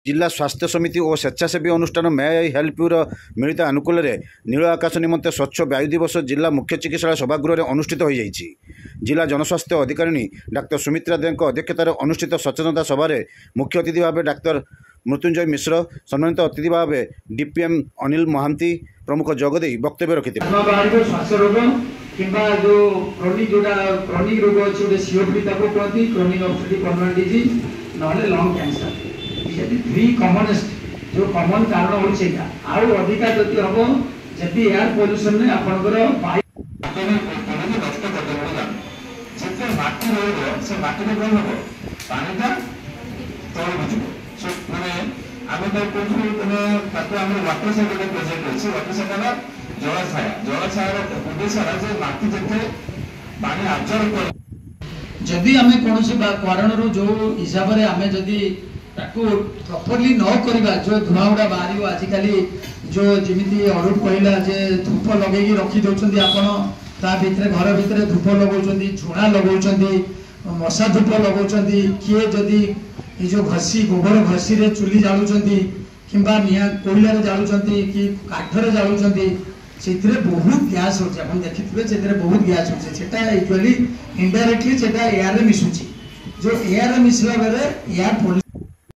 जिला स्वास्थ्य समिति और स्वेच्छासेवी अनुष्ठान मे आई हेल्प यूर मिलित आनुकूल्य नील आकाश निमंते स्वच्छ वायु दिवस जिला मुख्य चिकित्सालय सभागृह में अनुष्ठित हो जाइछि। जिला जनस्वास्थ्य अधिकारी डाक्तर सुमित्रा देव अध्यक्षतार अनुष्ठित सचेतनता सभा मुख्य अतिथि भाव डाक्तर मृत्युंजय मिश्र, सम्मानित अतिथि भाव डीपीएम अनिल महांती प्रमुख जोगदे वक्तव्य रखिते। किंबा जो क्रोनिक रोग अच्छे सीओपीडी कहते क्रोनिक ऑब्स्ट्रक्टिव पल्मोनरी डिजीज नहले लंग कैंसर ये थ्री कॉमनेस्ट जो कॉमन कारण होचे आउ अधिका जति हबो जति एयर पोल्यूशन ने आपनकर वायु नष्ट कर देबो जते माटी रहबो से माटी में कोन हबो पानीटा तळ बुझिबो सो माने आमे तो कोथु तने ताको हम वाटर साइकिल प्रोजेक्ट अछि वाटर साइकिल जलछाया उद्देश्य जे माटी जते पानी अब्जॉर्ब कर जदि आमे कोनोसी कारण जो हिसाब रे आमे जदि ताको प्रॉपर्ली न करबा जो धुआं उडा बाहरियो आजिकाली जो जेमिति अरूप कहला जे धूप लगेगी रखी दोछंदी आपण ता भितरे घर भितरे धूप लगौछंदी झुणा लगौछंदी मशा धूप लगौछंदी किए जदि ए जो घसी गोबर घसी रे चुली जालुछंदी किंबा निया कोइला रे जालुछंदी कि काठ रे जालुछंदी सेतरे बहुत गैस होछ आपण देखिथिबे सेतरे बहुत गैस होछ सेटा एक्चुअली इनडायरेक्टली सेटा एयर रे मिसुची जो एयर रे मिसला बेले एयर